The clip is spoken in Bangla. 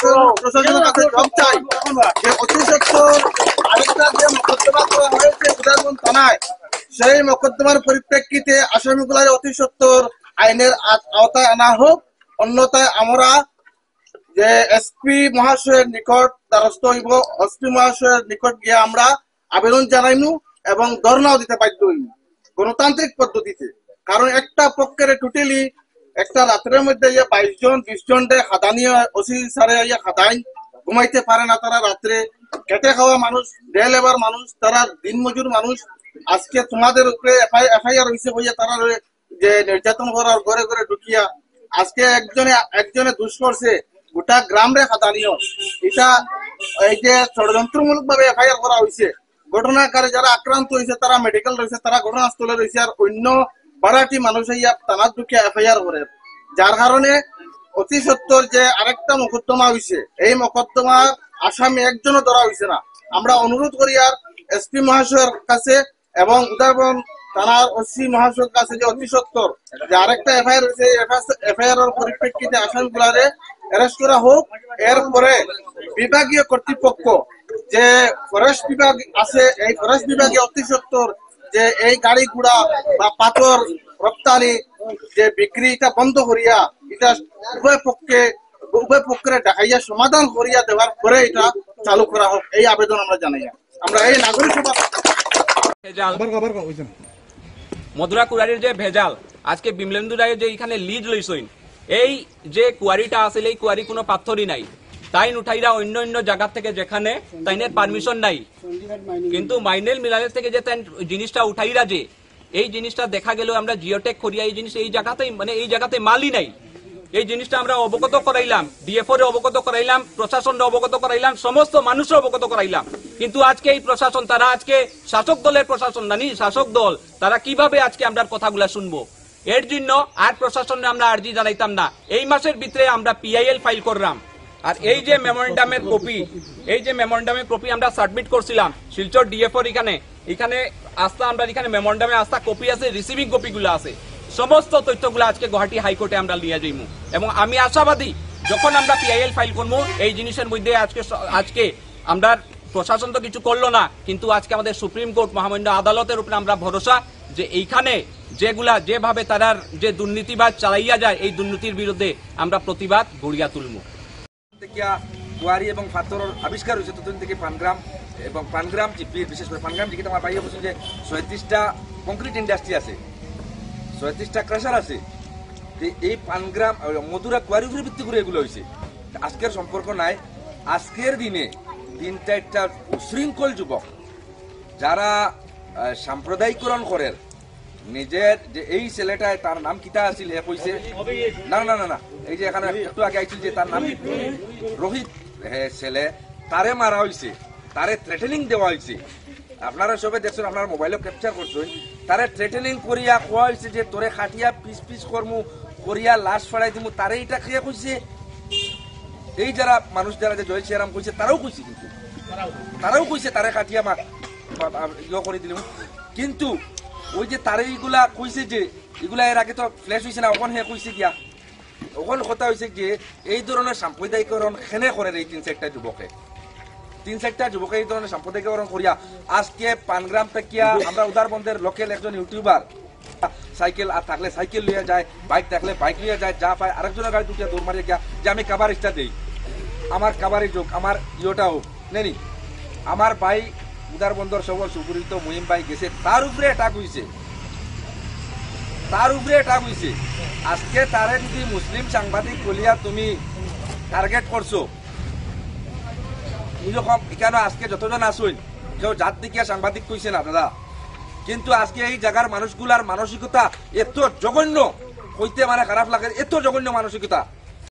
প্রশাসনের কাছে জবাব চাই যে অতি সত্বর আরেকটা যে মোকদ্দমা করা হয়েছে উদারবন থানায়, সেই মোকদ্দমার পরিপ্রেক্ষিতে আসামিগুলাই অতি সত্বর আইনের আওতায় আনা হোক। অন্যথায় আমরা যে এসপি মহাশয়ের নিকট দ্বারস্থ হইব, এসপি মহাশয়ের নিকট গিয়ে আমরা আবেদন জানাইমু এবং ধর্ণাও দিতে বাধ্য হইব গণতান্ত্রিক পদ্ধতিতে। কারণ একটা পক্ষের টোটালি একটা রাত্রের মধ্যে 22 জন 20 জন খাদানি ওসি সারে খাদাই ঘুমাইতে পারে না। তারা রাত্রে খেটে খাওয়া মানুষ, ডে লেবার মানুষ, তারা দিন মজুর মানুষ। আজকে তোমাদের উপরে এফআইআর হয়েছে হইয়া তারা যে নির্যাতন করার ঘরে ঘরে ঢুকিয়া আজকে একজনে দুষ করছে গোটা গ্রাম রে খাদানিও। এটা এই যে ষড়যন্ত্রমূলক ভাবে এফআইআর করা হয়েছে। ঘটনাকারী যারা আক্রান্ত হয়েছে তারা মেডিকেল রয়েছে, তারা ঘটনাস্থলে রয়েছে, আর অন্য 12টি মানুষ থানার ঢুকিয়া এফআইআর করে। যার কারণে অতি সত্বর যে আরেকটা মোকদ্দমা হয়েছে, এই মোকদ্দমার আসামি একজনও ধরা হয়েছে না। আমরা অনুরোধ করি আর এসপি মহাশয়ের কাছে এবং উদারবন থানার ওসি মহাশয়ের কাছে যে অতি সত্বর যে আরেকটা এফআইআর হয়েছে, এফআইআর এর পরিপ্রেক্ষিতে আসামিগুলারে অ্যারেস্ট করা হোক। এরপরে বিভাগীয় কর্তৃপক্ষ যে ফরেস্ট বিভাগ আছে, এই ফরেস্ট বিভাগে অতি সত্বর যে এই গাড়ি ঘোড়া বা পাথর রপ্তানি যে বিক্রি এটা বন্ধ করিয়া এটা উভয় পক্ষের দেখাইয়া সমাধান করিয়া দেওয়ার পরে এটা চালু করা হোক, এই আবেদন আমরা জানাই। আমরা এই নাগরিক সভা মধুরা কুয়ারির যে ভেজাল আজকে বিমলেন্দু রায় যে এখানে লিজ লইছইন, এই যে কুয়ারিটা আছে এই কুয়ারি কোনো পাথরই নাই, তাই উঠাইরা অন্য অন্য জায়গা থেকে যেখানে তাইনের পারমিশন নাই, কিন্তু মাইনেল মিলারের থেকে যে জিনিসটা উঠাইরা যে এই জিনিসটা দেখা গেল আমরা জিওটেক করিয়া এই জিনিস এই জায়গাতে মালই নাই। এই জিনিসটা আমরা অবগত করাইলাম, ডিএফও অবগত করাইলাম, প্রশাসন অবগত করাইলাম, সমস্ত মানুষ অবগত করাইলাম, কিন্তু আজকে এই প্রশাসন, তারা আজকে শাসক দলের প্রশাসন নানি শাসক দল, তারা কিভাবে আজকে আমরা কথাগুলা শুনবো? এর জন্য আর প্রশাসনে আমরা আর্জি জানাইতাম না। এই মাসের ভিতরে আমরা পিআইএল ফাইল করলাম। আর এই যে মেমোরেন্ডামের কপি আমরা সাবমিট করছিলাম শিলচর ডিএফওর এখানে আস্থা, আমরা এখানে মেমোরেন্ডামে আস্থা কপি আছে, রিসিভিং কপিগুলো আছে, সমস্ত তথ্যগুলো আজকে গুয়াহাটি হাইকোর্টে আমরা নিয়ে যাইমু। এবং আমি আশাবাদী যখন আমরা পিআইএল ফাইল করবো এই জিনিসের মধ্যে আজকে আমরা প্রশাসন তো কিছু করলো না, কিন্তু আজকে আমাদের সুপ্রিম কোর্ট মহামান্য আদালতের উপরে আমরা ভরসা যে এইখানে যেভাবে তারার যে দুর্নীতিবাদ চালাইয়া যায় এই দুর্নীতির বিরুদ্ধে আমরা প্রতিবাদ গড়িয়া তুলবো। কুয়ারি এবং পাথরের আবিষ্কার হয়েছে ততদিন থেকে পানগ্রাম এবং পানগ্রাম জিপির বিশেষ করে পানগ্রাম জিপিতে আমার পাইয়া বলছেন যে 37টা কংক্রিট ইন্ডাস্ট্রি আছে, 37টা ক্রাশার আছে। এই পানগ্রাম মধুরা কুয়ারি উপরে ভিত্তি করে এগুলো হয়েছে। আজকের সম্পর্ক নাই। আজকের দিনে 3-4টা উশৃঙ্খল যুবক যারা সাম্প্রদায়িকরণ করেন নিজের, যে এই ছেলেটায় তার নাম কিতা আছিল হে কইছে না না না না এই যে এখানে একটু আগে আইছিল যে তার নাম রোহিত ছেলে, তারে মারা হয়েছে, তারে থ্রেটেনিং দেওয়া হয়েছে। আপনারা সবে দেখছেন, আপনার মোবাইলে ক্যাপচার করছেন, তারে থ্রেটেনিং করিয়া কোয়া হয়েছে যে তোরে খাটিয়া পিস পিস করমু করিয়া লাশ ফেলাই দিমু। তারে এটা খেয়ে কইছে এই যারা মানুষ যারা যে জয় শ্রীরাম কইছে তারাও কইছে, কিন্তু তারাও কইছে তারে খাটিয়া ইয়ে করে দিলাম। কিন্তু ওই যে তারে এইগুলা কইছে যে এগুলা এর আগে তো ফ্ল্যাশ হয়েছে না, ওখান হে কইছে গিয়া ওখানে কথা হয়েছে যে এই ধরনের সাম্প্রদায়িকরণ খেনে করে এই 3-4টা যুবকে এই ধরনের সাম্প্রদায়িকরণ করিয়া আজকে পানগ্রাম থেকে আমরা উদারবন্দের লোকাল একজন ইউটিউবার সাইকেল আর থাকলে সাইকেল লিয়ে যায়, বাইক থাকলে বাইক লিয়ে যায়, যা পায় আরেকজনের গাড়ি দুটিয়া দৌড় মারিয়ে গিয়া যে আমি কাবার ইচ্ছা দেই, আমার কাবারে যোগ আমার ইয়েটাও নেনি। আমার ভাই উদারবন্দর সবল সুপরিচিত মহিম ভাই গেছে, তার উপরে অ্যাটাক হয়েছে, আজকে তারে যদি মুসলিম সাংবাদিক বলিয়া তুমি টার্গেট করছো, এরকম এখানে আজকে যতজন আসুন কেউ জাত দেখিয়া সাংবাদিক কইছে না দাদা, কিন্তু আজকে এই জায়গার মানুষগুলার মানসিকতা এত জঘন্য হইতে মানে খারাপ লাগে, এত জঘন্য মানসিকতা।